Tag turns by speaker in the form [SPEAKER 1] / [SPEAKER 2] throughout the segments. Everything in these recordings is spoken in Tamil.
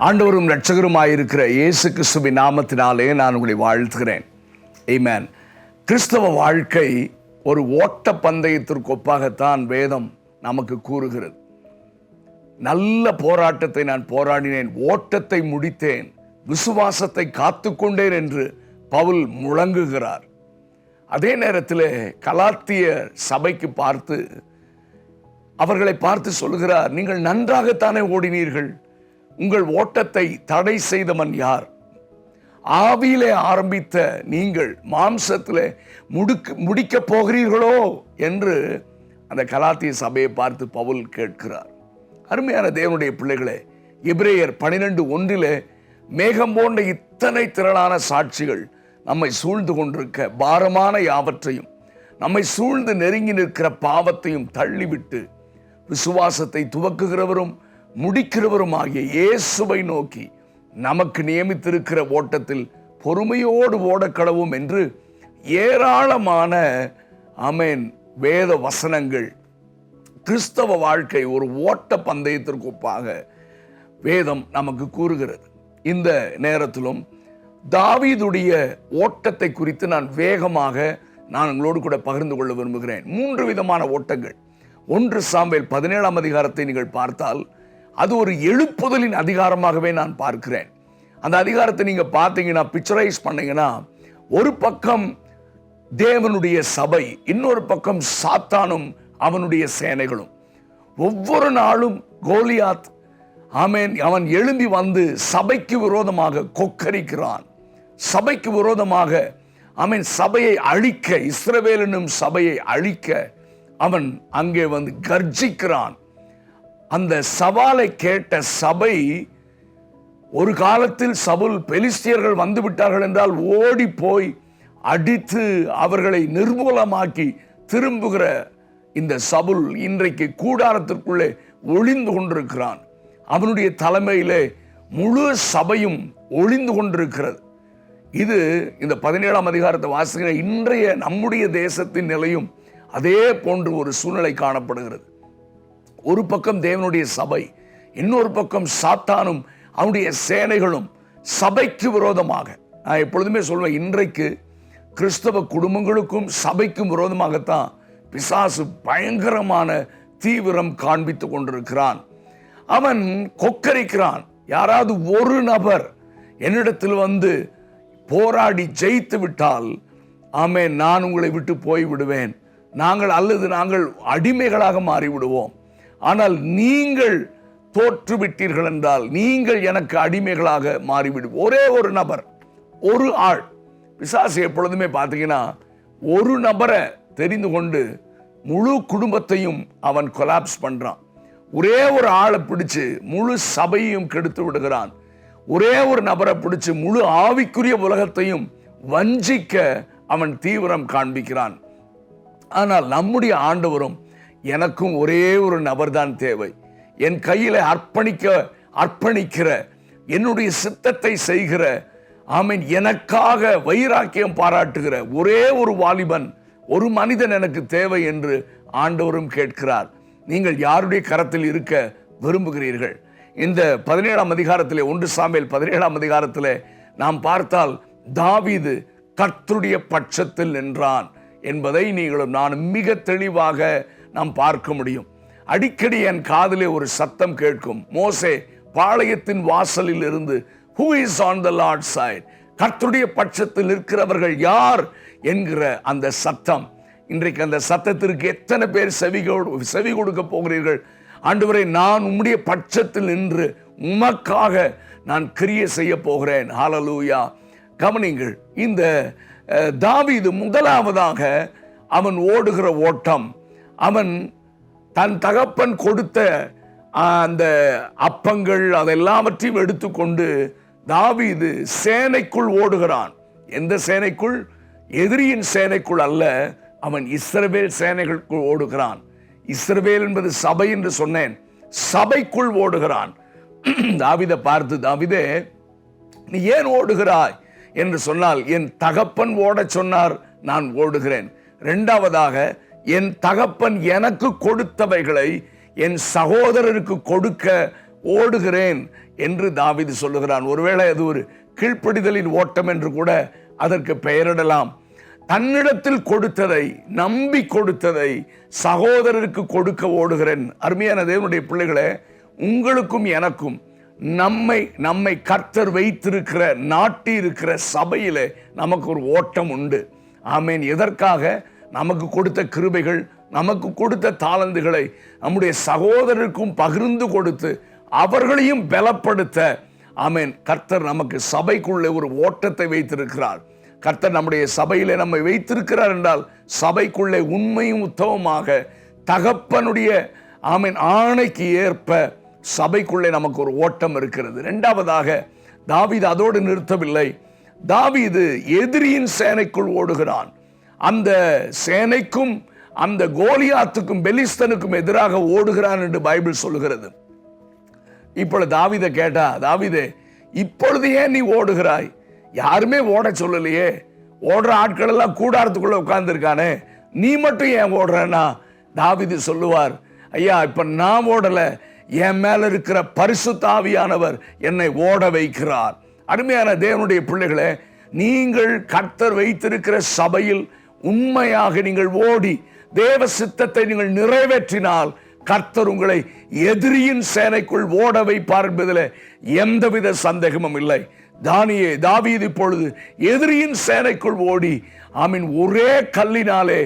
[SPEAKER 1] ஆண்டவரும் இரட்சகருமாயிருக்கிற இயேசு கிறிஸ்துவின் நாமத்தினாலே நான் உங்களை வாழ்த்துகிறேன். ஆமென். கிறிஸ்தவ வாழ்க்கை ஒரு ஓட்ட பந்தயத்திற்கு ஒப்பாகத்தான் வேதம் நமக்கு கூறுகிறது. நல்ல போராட்டத்தை நான் போராடினேன், ஓட்டத்தை முடித்தேன், விசுவாசத்தை காத்துக்கொண்டேன் என்று பவுல் முழங்குகிறார். அதே நேரத்தில் கலாத்திய சபைக்கு பார்த்து அவர்களை பார்த்து சொல்கிறார், நீங்கள் நன்றாகத்தானே ஓடினீர்கள், உங்கள் ஓட்டத்தை தடை செய்தவன் யார்? ஆவியிலே ஆரம்பித்த நீங்கள் மாம்சத்திலே முடிக்கப் போகிறீர்களோ என்று அந்த கலாத்திய சபையை பார்த்து பவுல் கேட்கிறார். அருமையான தேவனுடைய பிள்ளைகளே, எபிரேயர் 12:1 மேகம் போன்ற இத்தனை திரளான சாட்சிகள் நம்மை சூழ்ந்து கொண்டிருக்க பாரமான யாவற்றையும் நம்மை சூழ்ந்து நெருங்கி நிற்கிற பாவத்தையும் தள்ளிவிட்டு விசுவாசத்தை துவக்குகிறவரும் முடிக்கிறவரும் ஆகிய இயேசுவை நோக்கி நமக்கு நியமித்திருக்கிற ஓட்டத்தில் பொறுமையோடு ஓடக்கடவும் என்று ஏராளமான வேத வசனங்கள் கிறிஸ்தவ வாழ்க்கை ஒரு ஓட்ட பந்தயத்திற்கு ஒப்பாக வேதம் நமக்கு கூறுகிறது. இந்த நேரத்திலும் தாவீதுடைய ஓட்டத்தை குறித்து நான் வேகமாக உங்களோடு கூட பகிர்ந்து கொள்ள விரும்புகிறேன். 3 விதமான ஓட்டங்கள். 1 சாமுவேல் 17ஆம் அதிகாரத்தை நீங்கள் பார்த்தால் அது ஒரு எழுப்புதலின் அதிகாரமாகவே நான் பார்க்கிறேன். அந்த அதிகாரத்தை நீங்க பார்த்தீங்கன்னா, பிக்சரைஸ் பண்ணீங்கன்னா, ஒரு பக்கம் தேவனுடைய சபை, இன்னொரு பக்கம் சாத்தானும் அவனுடைய சேனைகளும். ஒவ்வொரு நாளும் கோலியாத் அவன் எழும்பி வந்து சபைக்கு விரோதமாக கொக்கரிக்கிறான். சபைக்கு விரோதமாக சபையை அழிக்க, இஸ்ரவேல் என்னும் சபையை அழிக்க அவன் அங்கே வந்து கர்ஜிக்கிறான். அந்த சவாலை கேட்ட சபை, ஒரு காலத்தில் சவுல் பெலிஸ்தியர்கள் வந்து விட்டார்கள் என்றால் ஓடி போய் அடித்து அவர்களை நிர்மூலமாக்கி திரும்புகிற இந்த சவுல் இன்றைக்கு கூடாரத்திற்குள்ளே ஒளிந்து கொண்டிருக்கிறான். அவனுடைய தலைமையிலே முழு சபையும் ஒளிந்து கொண்டிருக்கிறது. இது இந்த 17ஆம் அதிகாரத்தை வாசிக்கிற இன்றைய நம்முடைய தேசத்தின் நிலையும் அதே போன்று ஒரு சூழ்நிலை காணப்படுகிறது. ஒரு பக்கம் தேவனுடைய சபை, இன்னொரு பக்கம் சாத்தானும் அவனுடைய சேனைகளும் சபைக்கு விரோதமாக. நான் எப்பொழுதுமே சொல்வேன், இன்றைக்கு கிறிஸ்தவ குடும்பங்களுக்கும் சபைக்கும் விரோதமாகத்தான் பிசாசு பயங்கரமான தீவிரம் காண்பித்துக் கொண்டிருக்கிறான். அவன் கொக்கரிக்கிறான். யாராவது ஒரு நபர் என்னிடத்தில் வந்து போராடி ஜெயித்து விட்டால், நான் உங்களை விட்டு போய் விடுவேன், நாங்கள் அடிமைகளாக மாறிவிடுவோம். ஆனால் நீங்கள் தோற்றுவிட்டீர்கள் என்றால் நீங்கள் எனக்கு அடிமைகளாக மாறிவிடும். ஒரே ஒரு நபர், ஒரு ஆள். பிசாசு எப்பொழுதுமே பார்த்தீங்கன்னா, ஒரு நபரை தெரிந்து கொண்டு முழு குடும்பத்தையும் அவன் கொலாப்ஸ் பண்றான். ஒரே ஒரு ஆளை பிடிச்சு முழு சபையையும் கெடுத்து விடுகிறான். ஒரே ஒரு நபரை பிடிச்சு முழு ஆவிக்குரிய உலகத்தையும் வஞ்சிக்க அவன் தீவிரம் காண்பிக்கிறான். ஆனால் நம்முடைய ஆண்டவரும், எனக்கும் ஒரே ஒரு நபர் தான் தேவை, என் கையில அர்ப்பணிக்கிற, என்னுடைய சித்தத்தை செய்கிற, எனக்காக வைராக்கியம் பாராட்டுகிற ஒரே ஒரு வாலிபன், ஒரு மனிதன் எனக்கு தேவை என்று ஆண்டவரும் கேட்கிறார். நீங்கள் யாருடைய கரத்தில் இருக்க விரும்புகிறீர்கள்? இந்த 17ஆம் அதிகாரத்திலே, 1 சாமுவேல் 17ஆம் அதிகாரத்திலே நாம் பார்த்தால் தாவீது கர்த்தருடைய பட்சத்தில் நின்றான் என்பதை நீங்களும் நானும் மிக தெளிவாக நாம் பார்க்க முடியும். அடிக்கடி என் காதிலே ஒரு சத்தம் கேட்கும், மோசே பாளையத்தின் வாசலில் இருந்து, who is on the Lord's side? கர்த்தருடைய பட்சத்தில் இருக்கிறவர்கள் யார் என்கிற அந்த சத்தம். இன்றைக்கு அந்த சத்தத்திற்கு எத்தனை பேர் செவி கொடுக்க போகிறீர்கள்? ஆண்டவரே, நான் உம்முடைய பட்சத்தில் நின்று உமக்காக நான் கிரியை செய்ய போகிறேன். ஹல்லேலூயா. கவனிங்கள், இந்த தாவீது முதலாவதாக அவன் ஓடுகிற ஓட்டம், அவன் தன் தகப்பன் கொடுத்த அந்த அப்பங்கள் அதெல்லாவற்றையும் எடுத்துக்கொண்டு தாவீது சேனைக்குள் ஓடுகிறான். எந்த சேனைக்குள்? எதிரியின் சேனைக்குள் அல்ல, அவன் இஸ்ரவேல் சேனைகளுக்குள் ஓடுகிறான். இஸ்ரவேல் என்பது சபை என்று சொன்னேன், சபைக்குள் ஓடுகிறான். தாவீதை பார்த்து, தாவீதே, நீ ஏன் ஓடுகிறாய் என்று சொன்னால், என் தகப்பன் ஓடச் சொன்னார், நான் ஓடுகிறேன். இரண்டாவதாக, என் தகப்பன் எனக்கு கொடுத்தவைகளை என் சகோதரருக்கு கொடுக்க ஓடுகிறேன் என்று தாவீது சொல்லுகிறான். ஒருவேளை அது ஒரு கீழ்ப்படிதலின் ஓட்டம் என்று கூட அதற்கு பெயரிடலாம். தன்னிடத்தில் கொடுத்ததை, நம்பி கொடுத்ததை சகோதரருக்கு கொடுக்க ஓடுகிறேன். அருமையான தேவனுடைய பிள்ளைகளே, உங்களுக்கும் எனக்கும் நம்மை கர்த்தர் வைத்திருக்கிற, நாட்டி இருக்கிற சபையிலே நமக்கு ஒரு ஓட்டம் உண்டு. ஆமேன். எதற்காக? நமக்கு கொடுத்த கிருபைகள், நமக்கு கொடுத்த தாளந்துகளை நம்முடைய சகோதரருக்கும் பகிர்ந்து கொடுத்து அவர்களையும் பலப்படுத்த, ஆமேன், கர்த்தர் நமக்கு சபைக்குள்ளே ஒரு ஓட்டத்தை வைத்திருக்கிறார். கர்த்தர் நம்முடைய சபையிலே நம்மை வைத்திருக்கிறார் என்றால் சபைக்குள்ளே உண்மையும் உத்தமமாக தகப்பனுடைய, ஆமேன், ஆணைக்கு ஏற்ப சபைக்குள்ளே நமக்கு ஒரு ஓட்டம் இருக்கிறது. இரண்டாவதாக, தாவீது அதோடு நிறுத்தவில்லை. தாவீது எதிரியின் சேனைக்குள் ஓடுகிறான். அந்த சேனைக்கும் அந்த கோலியாத்துக்கும் பெலிஸ்தனுக்கும் எதிராக ஓடுகிறான் என்று பைபிள் சொல்லுகிறது. இப்பொழுது தாவீதை கேட்டா, தாவீதே, இப்பொழுது ஏன் நீ ஓடுகிறாய்? யாருமே ஓட சொல்லலையே, ஓடுற ஆட்கள் எல்லாம் கூடாரத்துக்குள்ள உட்கார்ந்துருக்கானே, நீ மட்டும் ஏன் ஓடுறன்னா? தாவீது சொல்லுவார், ஐயா, இப்ப நான் ஓடல, என் மேல இருக்கிற பரிசுத்த ஆவியானவர் என்னை ஓட வைக்கிறார். அருமையான தேவனுடைய பிள்ளைகளே, நீங்கள் கர்த்தர் வைத்திருக்கிற சபையில் உண்மையாக நீங்கள் ஓடி தேவ சித்தத்தை நீங்கள் நிறைவேற்றினால் கர்த்தர் உங்களை எதிரியின் சேனைக்குள் ஓட வைப்பார் என்பதில் எந்தவித சந்தேகமும் இல்லை. தாவீது இப்பொழுது எதிரியின் சேனைக்குள் ஓடி, ஆமீன், ஒரே கல்லினாலே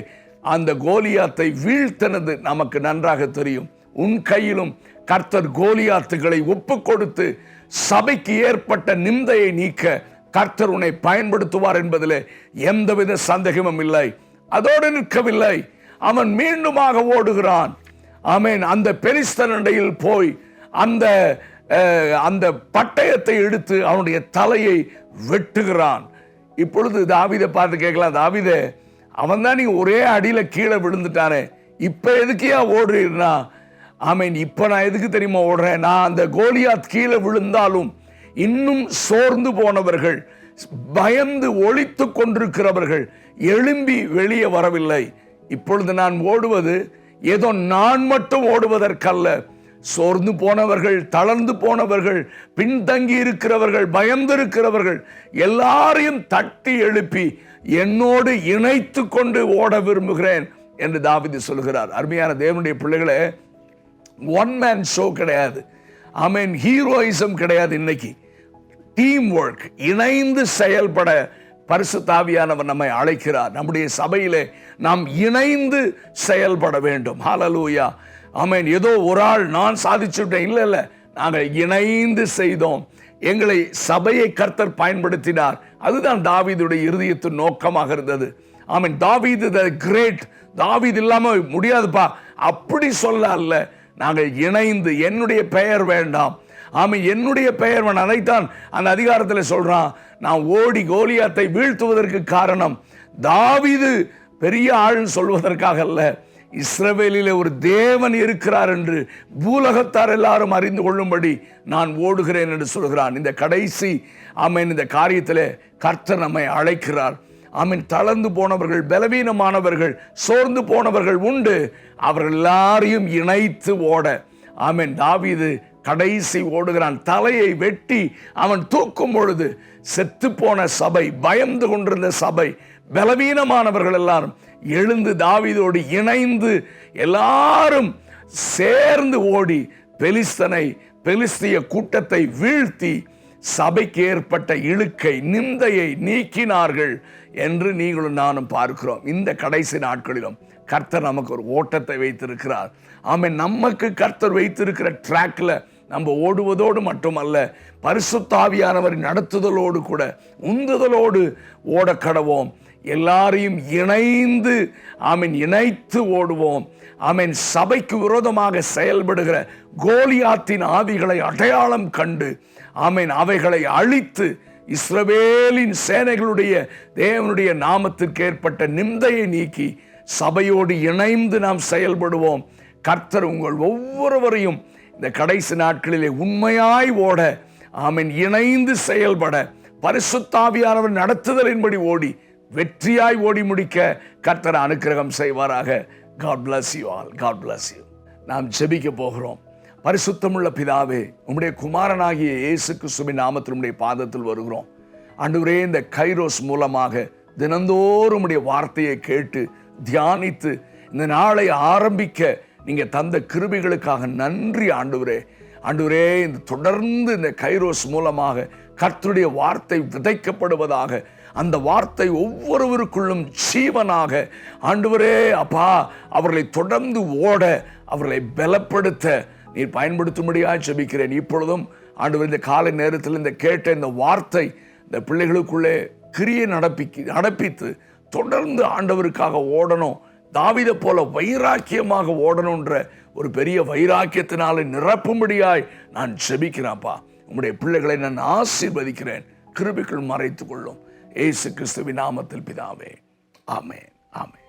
[SPEAKER 1] அந்த கோலியாத்தை வீழ்த்தினது நமக்கு நன்றாக தெரியும். உன் கையிலும் கர்த்தர் கோலியாத்துகளை ஒப்பு கொடுத்து சபைக்கு ஏற்பட்ட நிந்தையை நீக்க கர்த்தர் உன்னை பயன்படுத்துவார் என்பதில் எந்தவித சந்தேகமும் இல்லை. அதோடு நிற்கவில்லை, அவன் மீண்டுமாக ஓடுகிறான். ஆமேன். அந்த பெலிஸ்தனிடையில் போய் அந்த பட்டயத்தை எடுத்து அவனுடைய தலையை வெட்டுகிறான். இப்பொழுது தாவீதை பார்த்து கேட்கலாம், தாவீதே, அவன் தான் நீ ஒரே அடியில கீழே விழுந்துட்டானே, இப்ப எதுக்கியா ஓடுறீர்னா? ஆமேன். இப்ப நான் எதுக்கு தெரியுமா ஓடுறேன்? நான் அந்த கோலியாத் கீழே விழுந்தாலும் இன்னும் சோர்ந்து போனவர்கள், பயந்து ஒளித்து கொண்டிருக்கிறவர்கள் எழும்பி வெளியே வரவில்லை. இப்பொழுது நான் ஓடுவது ஏதோ நான் மட்டும் ஓடுவதற்கல்ல. சோர்ந்து போனவர்கள், தளர்ந்து போனவர்கள், பின்தங்கி இருக்கிறவர்கள், பயந்து இருக்கிறவர்கள் எல்லாரையும் தட்டி எழுப்பி என்னோடு இணைத்து கொண்டு ஓட விரும்புகிறேன் என்று தாவீது சொல்கிறார். அருமையான தேவனுடைய பிள்ளைகளே, ஒன் மேன் ஷோ கிடையாது. ஆமேன். ஹீரோயிசம் கிடையாது. இன்னைக்கு டீம் ஒர்க், இணைந்து செயல்பட பரிசுத்த ஆவியானவர் நம்மை அழைக்கிறார். நம்முடைய சபையிலே நாம் இணைந்து செயல்பட வேண்டும். ஹல்லேலூயா. ஆமேன். ஏதோ ஒரு ஆள் நான் சாதிச்சுட்டேன், இல்ல இல்ல, நாங்கள் இணைந்து செய்தோம். எங்களை சபையை கர்த்தர் பயன்படுத்தினார். அதுதான் தாவீதுடைய இருதயத்தின் நோக்கமாக இருந்தது. ஆமேன். தாவீது தி கிரேட், தாவீது இல்லாம முடியாதுப்பா அப்படி சொல்ல அல்ல, நாங்கள் இணைந்து, என்னுடைய பெயர் வேண்டாம், ஆமாம், என்னுடைய பெயர் வேண்டாம். அதைத்தான் அந்த அதிகாரத்தில் சொல்றான். நான் ஓடி கோலியாத்தை வீழ்த்துவதற்கு காரணம் தாவீது பெரிய ஆள்னு சொல்வதற்காக அல்ல, இஸ்ரவேலிலே ஒரு தேவன் இருக்கிறார் என்று பூலகத்தார் எல்லாரும் அறிந்து கொள்ளும்படி நான் ஓடுகிறேன் என்று சொல்கிறான். இந்த கடைசி, ஆமேன், இந்த காரியத்திலே கர்த்தர் நம்மை அழைக்கிறார். ஆமீன். தளர்ந்து போனவர்கள், பலவீனமானவர்கள், சோர்ந்து போனவர்கள் உண்டு. அவர்கள் எல்லாரையும் இணைத்து ஓட, ஆமீன், தாவீது கடைசி ஓடுகிறான். தலையை வெட்டி அவன் தூக்கும் பொழுது செத்து போன சபை, பயந்து கொண்டிருந்த சபை, பலவீனமானவர்கள் எல்லாரும் எழுந்து தாவீதோடு இணைந்து எல்லாரும் சேர்ந்து ஓடி பெலிஸ்திய கூட்டத்தை வீழ்த்தி சபைக்கு ஏற்பட்ட இழுக்கை, நிந்தையை நீக்கினார்கள் என்று நீங்களும் நானும் பார்க்கிறோம். இந்த கடைசி நாட்களிலும் கர்த்தர் நமக்கு ஒரு ஓட்டத்தை வைத்திருக்கிறார். ஆமென். நமக்கு கர்த்தர் வைத்திருக்கிற ட்ராக்ல நம்ம ஓடுவதோடு மட்டுமல்ல, பரிசுத்த ஆவியானவர் நடத்துதலோடு கூட உந்துதலோடு ஓட கடவோம். எல்லாரையும் இணைந்து, ஆமீன், இணைத்து ஓடுவோம். ஆமீன். சபைக்கு விரோதமாக செயல்படுகிற கோலியாத்தின் ஆவிகளை அடையாளம் கண்டு, ஆமீன், அவைகளை அழித்து இஸ்ரவேலின் சேனைகளுடைய தேவனுடைய நாமத்திற்கு ஏற்பட்ட நிந்தையை நீக்கி சபையோடு இணைந்து நாம் செயல்படுவோம். கர்த்தர் உங்கள் ஒவ்வொருவரையும் இந்த கடைசி நாட்களிலே உண்மையாய் ஓட, ஆமீன், இணைந்து செயல்பட, பரிசுத்த ஆவியானவர் நடத்துதலின்படி ஓடி வெற்றியாய் ஓடி முடிக்க கர்த்தர் அனுக்கிரகம் செய்வாராக. God bless you all. God bless you. நாம் ஜெபிக்க போகிறோம். பரிசுத்தமுள்ள பிதாவே, உம்முடைய குமாரனாகிய இயேசு கிறிஸ்துவின் நாமத்தில் உம்முடைய பாதத்தில் வருகிறோம். ஆண்டவரே, இந்த கைரோஸ் மூலமாக தினந்தோறும் உம்முடைய வார்த்தையை கேட்டு தியானித்து இந்த நாளை ஆரம்பிக்க நீங்க தந்த கிருபைகளுக்காக நன்றி ஆண்டவரே. ஆண்டவரே, இந்த தொடர்ந்து இந்த கைரோஸ் மூலமாக கர்த்தருடைய வார்த்தை விதைக்கப்படுவதாக, அந்த வார்த்தை ஒவ்வொருவருக்குள்ளும் ஜீவனாக ஆண்டவரே அப்பா அவர்களை தொடர்ந்து ஓட, அவர்களை பலப்படுத்த நீர் பயன்படுத்தும்படியாக ஜெபிக்கிறேன். இப்பொழுதும் ஆண்டவர் இந்த காலை நேரத்தில் இந்த கேட்ட இந்த வார்த்தை இந்த பிள்ளைகளுக்குள்ளே கிரியை நடப்பித்து தொடர்ந்து ஆண்டவருக்காக ஓடணும், தாவீதை போல வைராக்கியமாக ஓடணுன்ற ஒரு பெரிய வைராக்கியத்தினால நிரப்பும்படியாய் நான் ஜெபிக்கிறேன்ப்பா. உம்முடைய பிள்ளைகளை நான் ஆசீர்வதிக்கிறேன். கிருபைக்குள் மறைத்துக் கொள்ளும். இயேசு கிறிஸ்துவின் நாமத்தில் பிதாவே, ஆமென், ஆமென்.